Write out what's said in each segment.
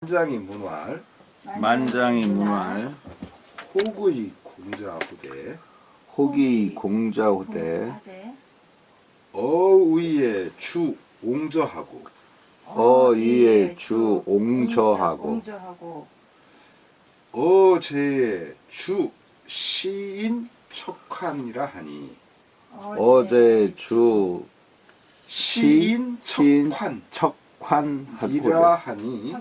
만장이 문활, 만장이 문활, 혹의 공자후대, 혹이 공자후대, 어의의 주 옹저하고, 어이의 주 옹저하고, 어제의 주 시인 척환이라 하니, 어제 주 시인 척환 척환이라 하니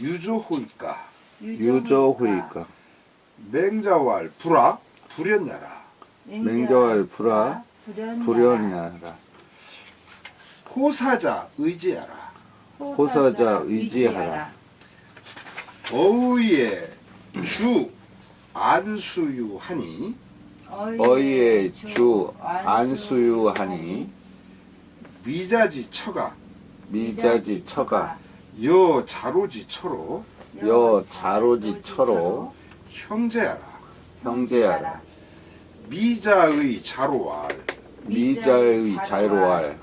유조호이까 유저후이까 맹자왈 불아 불연야라 맹자왈 불아 불연야라 호사자 의지하라 호사자 의지하라 어의의 주 안수유하니 어이의 주 안수유하니 미자지 처가 미자지 처가 여 자로지 처로 여 자로지 처로 형제하라 형제하라 미자의 자로왈 미자의 자로왈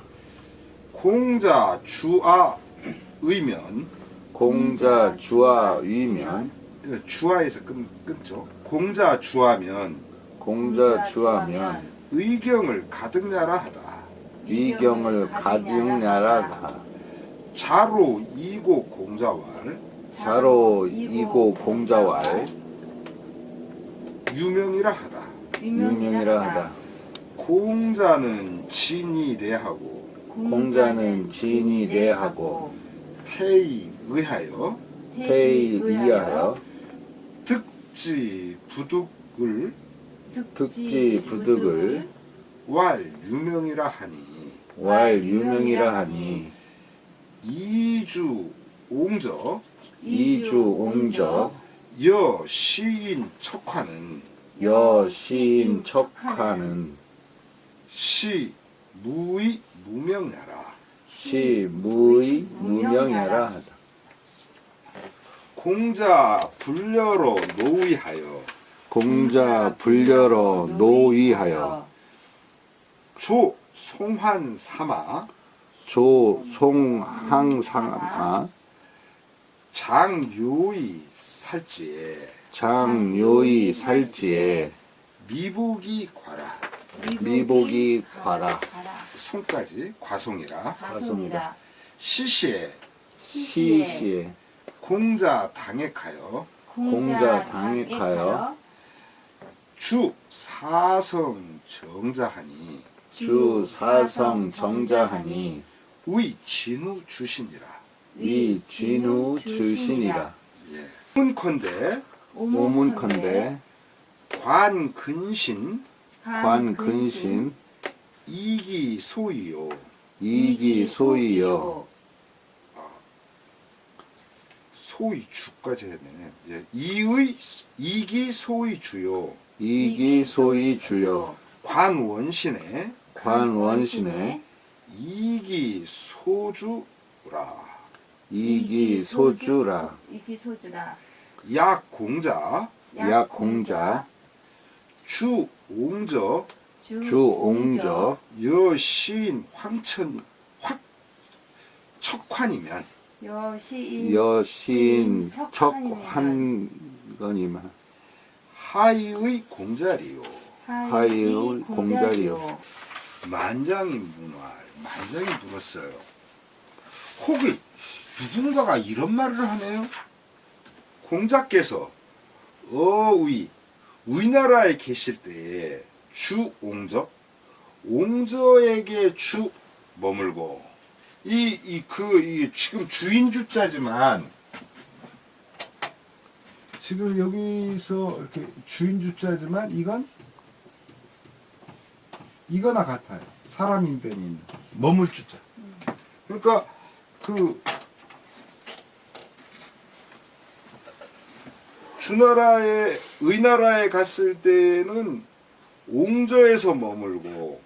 공자 주아 의면 공자 주아 위면 주아에서 끊죠. 공자 주하면 공자 주하면 의경을 가득냐라 하다. 위경을 가득냐라다 자로 이고 공자왈 자로 이고 공자왈 유명이라 하다. 유명이라 하다 공자는 진이 내하고 공자는 진이 내하고 태에 의하여 태에 의하여 득지 부득을 득지 부득을 왈 유명이라 하니 왈 유명이라 하니 이주 옹저 이주 옹저 여 시인 척화는 여 시인 척하는 시 무의 무명야라 시 무의 무명야라 하다 공자 불려로 노위하여 공자 불려로 노위하여 조 송환 삼아 조 송항상아 장요의 살지에 장요의 살지에 미복이 과라 미복이 과라 송까지 과송이라 과송이라 시시에 시시에 공자 당액하여 공자 당액하여 주 사성 정자하니 주 사성 정자하니 의 진우 주신이라 위 진우 주신이라 예. 오문컨대 오문컨대 관근신 관근신 이기 소이요 이기 소이여 소이 주까지 했네. 예. 이의 이기 소이 주요 이기 소이 주여 관원신의 관원신의 이기 소주라 이기 소주라 약공자 약공자 주옹저 주옹저 여시인 황천 확 척환이면 여시인 척환건이만 하이의 공자리요 하이의 공자리요 만장이 문활 만장이 물었어요. 혹이 누군가가 이런 말을 하네요. 공자께서 우리나라에 계실 때에 주옹저 옹저에게 주 머물고 지금 주인 주자지만 지금 여기서 이렇게 주인 주자지만 이거나 같아요. 사람인 뱀인 머물 주자. 그러니까 의나라에 갔을 때는 옹저에서 머물고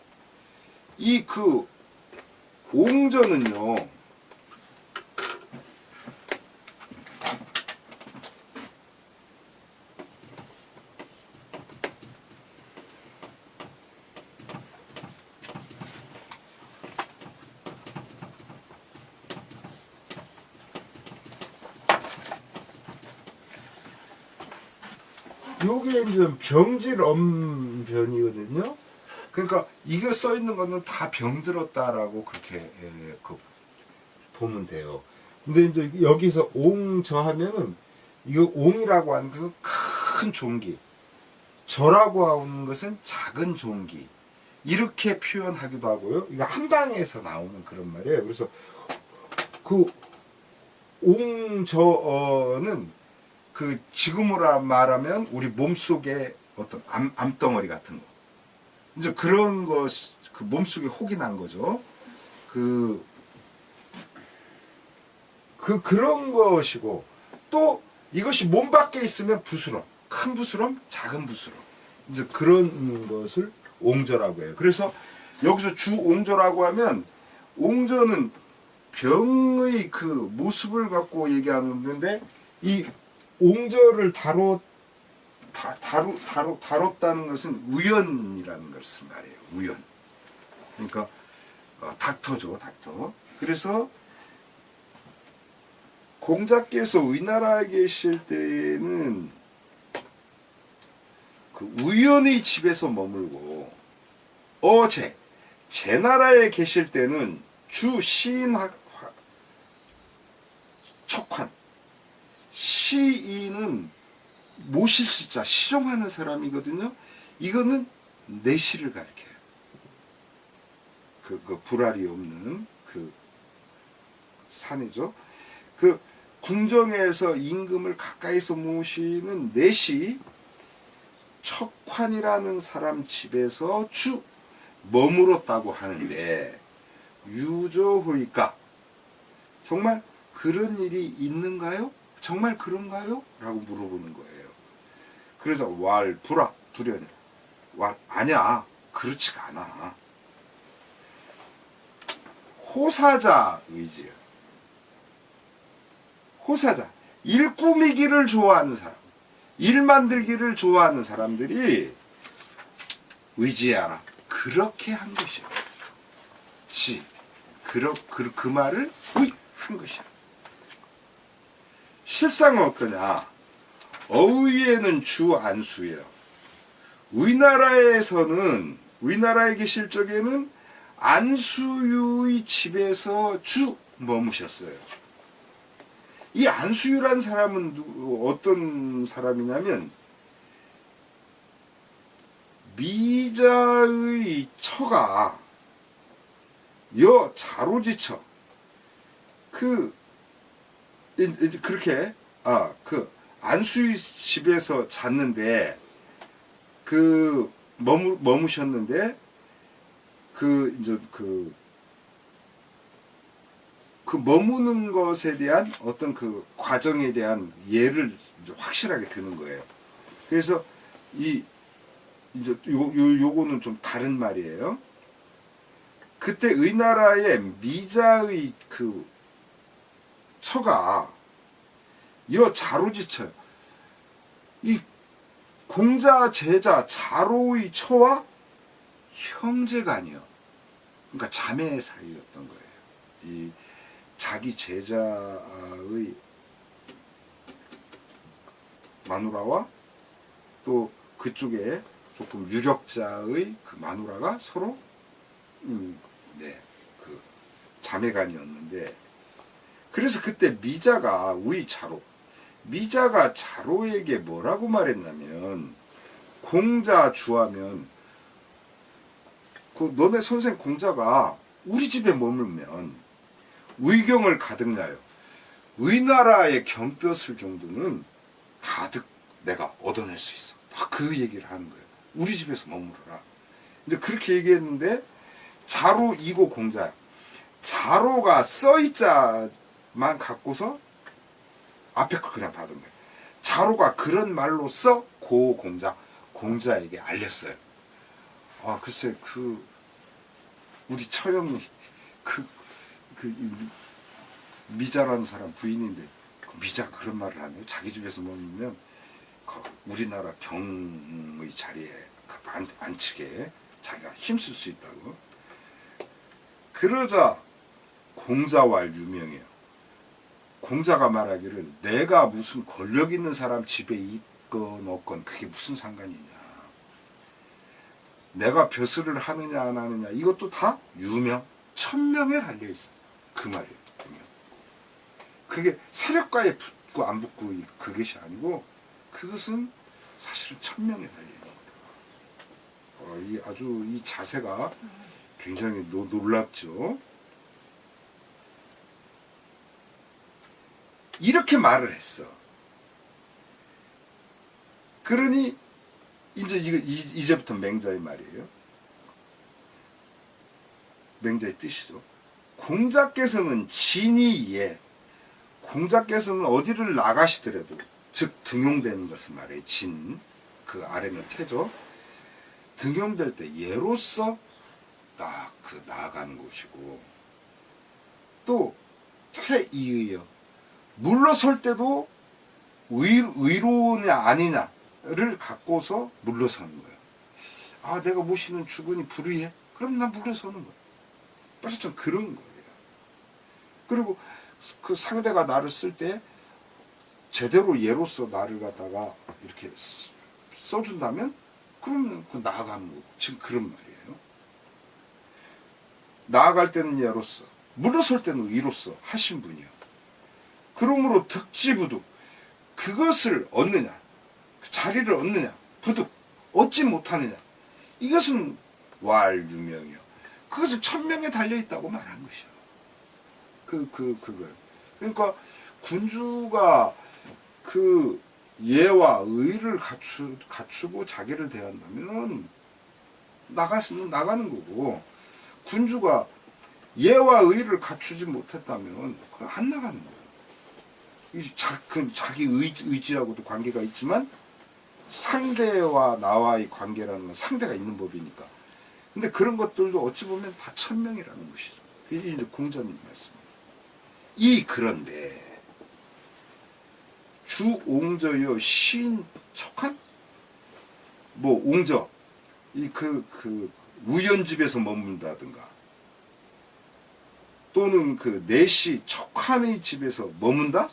옹저는요 요게 이제 병질 엄변이거든요. 그러니까 이거 써 있는 거는 다 병들었다라고 그렇게 보면 돼요. 근데 이제 여기서 옹저하면은 이거 옹이라고 하는 것은 큰 종기, 저라고 하는 것은 작은 종기, 이렇게 표현하기도 하고요. 이거 한방에서 나오는 그런 말이에요. 그래서 그 옹저는 그 지금으로 말하면 우리 몸속에 어떤 암덩어리 같은 거, 이제 그런 것, 그 몸속에 혹이 난 거죠. 그런 것이고, 또 이것이 몸 밖에 있으면 부스럼, 큰 부스럼, 작은 부스럼, 이제 그런 것을 옹저라고 해요. 그래서 여기서 주옹저라고 하면, 옹저는 병의 그 모습을 갖고 얘기하는 건데, 이 옹저를 다뤘다는 것은 우연이라는 것을 말해요. 우연. 그러니까 닥터죠, 닥터. 그래서 공자께서 우리나라에 계실 때는 그 우연의 집에서 머물고, 제 나라에 계실 때는 주 시인 척환. 시인은 모실시자, 시종하는 사람이거든요. 이거는 내시를 가리켜요. 그 불알이 없는 그 산이죠. 그 궁정에서 임금을 가까이서 모시는 내시 척환이라는 사람 집에서 주 머물었다고 하는데, 유저호이까, 정말 그런 일이 있는가요? 정말 그런가요? 라고 물어보는 거예요. 그래서 불아 두려냐, 아니야, 그렇지가 않아. 호사자 의지야. 호사자, 일 꾸미기를 좋아하는 사람, 일 만들기를 좋아하는 사람들이 의지하라, 그렇게 한 것이야. 그 말을 한 것이야. 실상은 어떠냐? 어의에는 주 안수예요. 우리나라에 계실 적에는 안수유의 집에서 주 머무셨어요. 이 안수유란 사람은 어떤 사람이냐면, 미자의 처가 자로지처, 그렇게 안수유 집에서 잤는데, 머무셨는데, 머무는 것에 대한 어떤 그 과정에 대한 예를 이제 확실하게 드는 거예요. 그래서 요거는 좀 다른 말이에요. 그때 의나라의 미자의 그 처가 자로지처, 이 공자 제자 자로의 처와 형제간이요. 그러니까 자매 사이였던 거예요. 이 자기 제자의 마누라와 또 그쪽에 조금 유력자의 그 마누라가 서로 그 자매간이었는데, 그래서 그때 미자가 자로에게 뭐라고 말했냐면, 공자 주하면 너네 선생 공자가 우리 집에 머물면 의경을 가득 나요. 의나라의 경뼈슬 정도는 가득 내가 얻어낼 수 있어. 딱 그 얘기를 하는 거예요. 우리 집에서 머물러라. 근데 그렇게 얘기했는데, 자로 이고 공자야. 자로가 써있자만 갖고서 앞에 걸 그냥 받은 거예요. 자로가 그런 말로써 공자에게 알렸어요. 글쎄, 우리 처형이 미자라는 사람 부인인데, 미자가 그런 말을 하네요. 자기 집에서 머물면 우리나라 경의 자리에 앉히게 자기가 힘쓸 수 있다고. 그러자 공자왈 유명해요. 공자가 말하기를, 내가 무슨 권력 있는 사람 집에 있건 없건 그게 무슨 상관이냐. 내가 벼슬을 하느냐 안 하느냐 이것도 다 유명, 천명에 달려있어. 그 말이에요. 그게 세력가에 붙고 안 붙고 그것이 아니고 그것은 사실은 천명에 달려있는 거다. 아주 이 자세가 굉장히 놀랍죠. 이렇게 말을 했어. 그러니 이제부터 맹자의 말이에요. 맹자의 뜻이죠. 공자께서는 진이에, 공자께서는 어디를 나가시더라도, 즉 등용되는 것을 말해요. 진, 그 아래는 태죠. 등용될 때 예로서 나아가는 곳이고, 또 퇴이의여, 물러설 때도 의로우냐 아니냐를 갖고서 물러서는 거예요. 아, 내가 모시는 주군이 불의해? 그럼 난 물러서는 거예요. 그래서 좀 그런 거예요. 그리고 그 상대가 나를 쓸 때 제대로 예로서 나를 갖다가 이렇게 써준다면 그러면 그 나아가는 거고. 지금 그런 말이에요. 나아갈 때는 예로서, 물러설 때는 의로서 하신 분이요. 그러므로 득지부득, 그것을 얻느냐, 그 자리를 얻느냐, 부득 얻지 못하느냐, 이것은 왈유명이요. 그것은 천명에 달려있다고 말한 것이요. 그걸. 그러니까 군주가 그 예와 의를 갖추고 자기를 대한다면 나가는 거고, 군주가 예와 의를 갖추지 못했다면 안 나가는 거예요. 자기 의지하고도 관계가 있지만 상대와 나와의 관계라는 건 상대가 있는 법이니까. 근데 그런 것들도 어찌 보면 다 천명이라는 것이죠. 이게 이제 공자님 말씀입니다. 그런데 주옹저여 시인 척한? 옹저, 우연집에서 머문다든가, 또는 내시 척한의 집에서 머문다?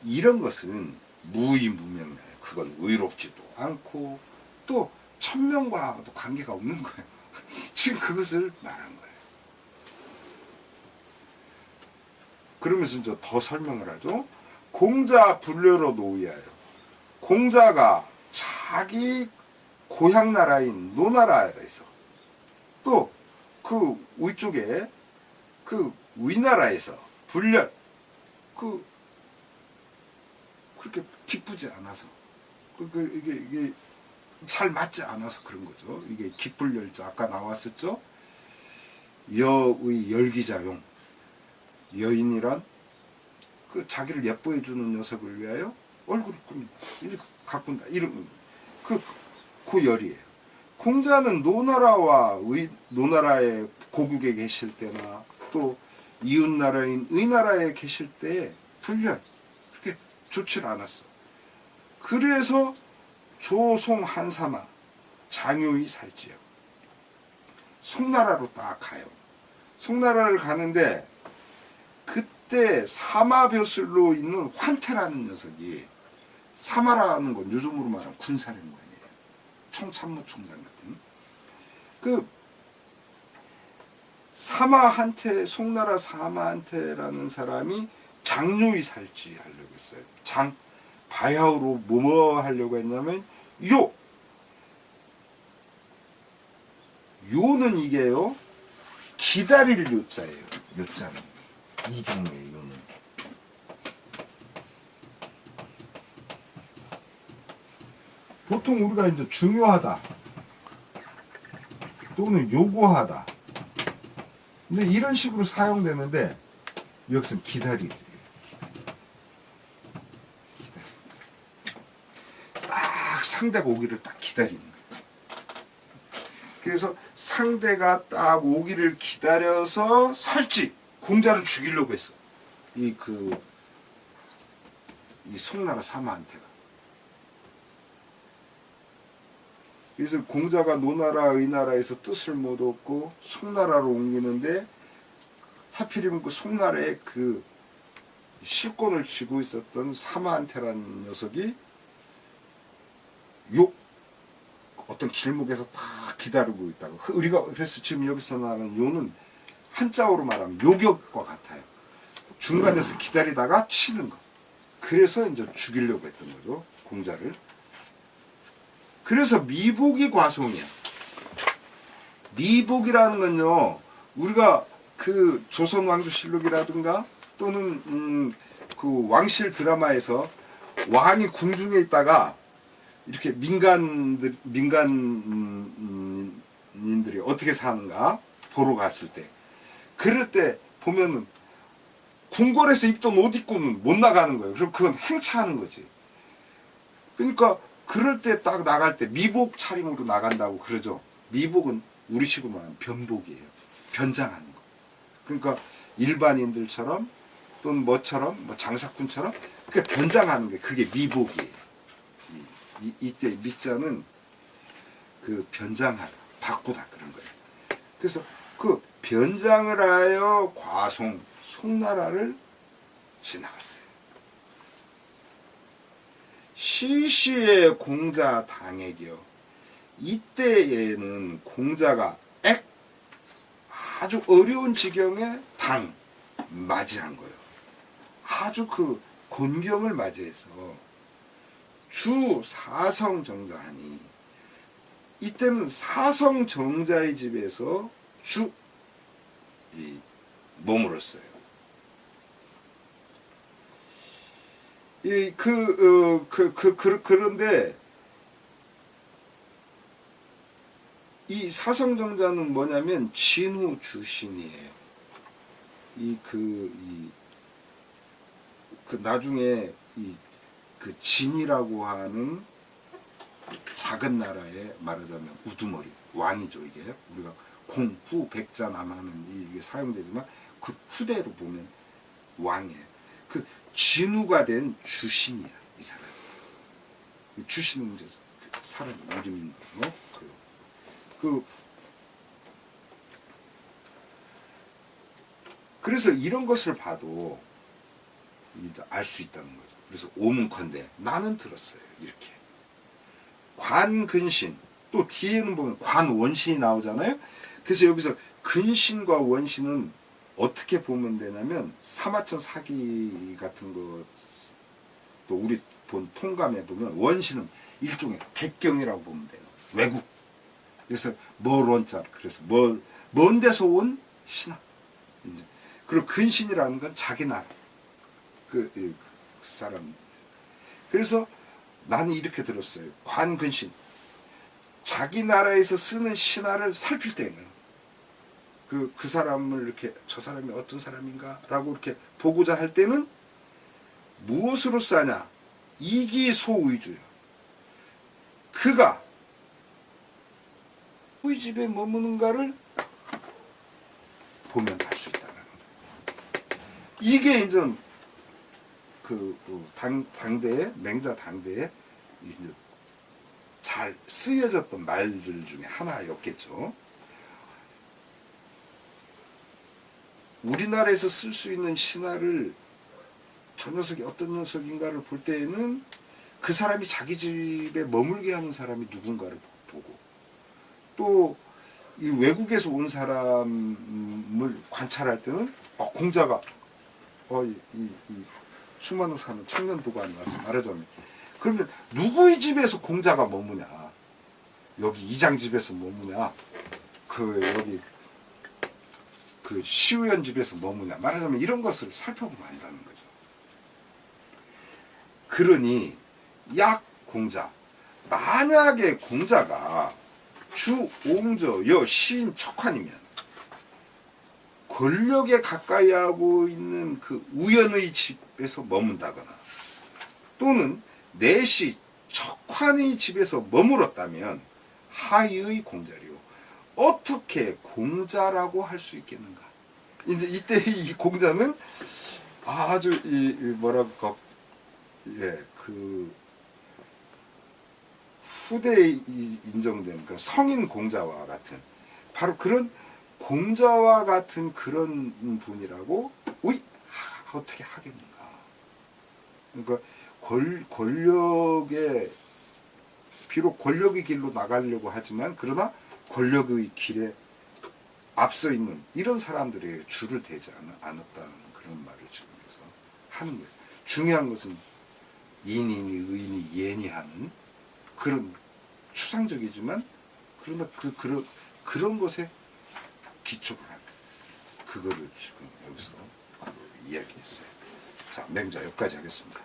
이런 것은 무의무명이에요. 그건 의롭지도 않고 또 천명과도 관계가 없는 거예요. 지금 그것을 말한 거예요. 그러면서 이제 더 설명을 하죠. 공자 불려로 노의하여, 공자가 자기 고향 나라인 노나라에서 또 그 위쪽에 그 위나라에서 불렬, 그렇게 기쁘지 않아서, 이게 잘 맞지 않아서 그런 거죠. 이게 기쁠열자, 아까 나왔었죠. 여의 열기자용, 여인이란 자기를 예뻐해 주는 녀석을 위하여 얼굴을 꾸민다, 이제 가꾼다, 이런 그 열이에요. 공자는 노나라의 고국에 계실 때나 또 이웃나라인 의나라에 계실 때 불렬, 그렇게 좋지 않았어. 그래서 조송 한사마 장유의 살지요. 송나라로 딱 가요. 송나라를 가는데 그때 사마벼슬로 있는 환태라는 녀석이, 사마라는 건 요즘으로 말하면 군사령관이에요. 총참모총장 같은 사마한테, 송나라 사마한테라는 사람이 장유의 살지 하려고 했어요. 바야흐로 뭐 하려고 했냐면 요는 이게요, 기다릴 요자예요. 요자는 이 경우에 요는 보통 우리가 이제 중요하다 또는 요구하다, 근데 이런 식으로 사용되는데 여기서는 기다리래요. 딱 상대가 오기를 딱 기다리는 거예요. 그래서 상대가 딱 오기를 기다려서 살지, 공자를 죽이려고 했어. 이 송나라 사마한테가. 그래서 공자가 노나라, 의나라에서 뜻을 못 얻고 송나라로 옮기는데 하필이면 그 송나라의 실권을 쥐고 있었던 사마한테라는 녀석이 요 어떤 길목에서 다 기다리고 있다고. 우리가 그래서 지금 여기서 나는 요는 한자어로 말하면 요격과 같아요. 중간에서 기다리다가 치는 거. 그래서 이제 죽이려고 했던 거죠, 공자를. 그래서 미복이 과송이야. 미복이라는 건요, 우리가 그 조선왕조실록이라든가 또는 그 왕실 드라마에서 왕이 궁중에 있다가 이렇게 민간인들이 어떻게 사는가 보러 갔을 때, 그럴 때 보면은 궁궐에서 입던 옷 입고는 못 나가는 거예요. 그럼 그건 행차하는 거지. 그러니까 그럴 때 딱 나갈 때 미복 차림으로 나간다고 그러죠. 미복은 우리식으로 말하면 변복이에요. 변장하는 거. 그러니까 일반인들처럼 또는 뭐처럼 뭐 장사꾼처럼 그러니까 변장하는 게 그게 미복이에요. 이때 미자는 그 변장하다, 바꾸다 그런 거예요. 그래서 그 변장을 하여 과송, 송나라를 지나갔어요. 시시의 공자 당액이요. 이때에는 공자가 아주 어려운 지경에 맞이한 거예요. 아주 그 곤경을 맞이해서 주 사성정자하니, 이때는 사성정자의 집에서 머물었어요. 그런데 이 사성정자는 뭐냐면 진후 주신이에요. 나중에 그 진이라고 하는 작은 나라의 말하자면 우두머리 왕이죠. 이게 우리가 공후 백자남하는 이게 사용되지만 그 후대로 보면 왕이에요. 그 진후가 된 주신이야, 이 사람. 주신은 이제 사람 이름인 거고. 그래서 이런 것을 봐도 알 수 있다는 거죠. 그래서 오문컨대 나는 들었어요. 이렇게 관근신, 또 뒤에는 보면 관원신이 나오잖아요. 그래서 여기서 근신과 원신은 어떻게 보면 되냐면 사마천 사기 같은 거, 또 우리 본 통감에 보면 원신은 일종의 객경이라고 보면 돼요. 외국. 그래서 원자, 그래서 먼 데서 온 신하. 이제 그리고 근신이라는 건 자기 나라. 그 사람. 그래서 나는 이렇게 들었어요. 관근신. 자기 나라에서 쓰는 신하를 살필 때는 그 사람을 이렇게 저 사람이 어떤 사람인가 라고 이렇게 보고자 할 때는 무엇으로 싸냐? 이기소의주요. 그가 누구의 집에 머무는가를 보면 알 수 있다는 거예요. 이게 이제 당대에, 맹자 당대에 이제 잘 쓰여졌던 말들 중에 하나였겠죠. 우리나라에서 쓸 수 있는 신하를 저 녀석이 어떤 녀석인가를 볼 때에는 그 사람이 자기 집에 머물게 하는 사람이 누군가를 보고, 또 이 외국에서 온 사람을 관찰할 때는 공자가 추만호 사는 청년도관에 와서 말하자면, 그러면 누구의 집에서 공자가 머무냐, 여기 이장 집에서 머무냐, 여기 그 시우연 집에서 머무냐, 말하자면 이런 것을 살펴보면 안다는 거죠. 그러니 약 공자, 만약에 공자가 주옹저 여 시인 척환이면 권력에 가까이 하고 있는 그 우연의 집에서 머문다거나, 또는 내시 척환의 집에서 머물었다면 하의의 공자리요. 어떻게 공자라고 할 수 있겠는가? 이제 이때 이 공자는 아주 뭐랄까, 후대에 인정된 그런 성인 공자와 같은, 바로 그런 공자와 같은 그런 분이라고 어떻게 하겠는가? 그러니까 권력의 비록 권력의 길로 나가려고 하지만 그러나 권력의 길에 앞서 있는 이런 사람들에게 줄을 대지 않았다는 그런 말을 지금 여기서 하는 거예요. 중요한 것은 인인이 의인이 예니 하는 그런 추상적이지만 그러나 그런 것에 기초를 한 그거를 지금 여기서 이야기했어요. 자, 맹자 여기까지 하겠습니다.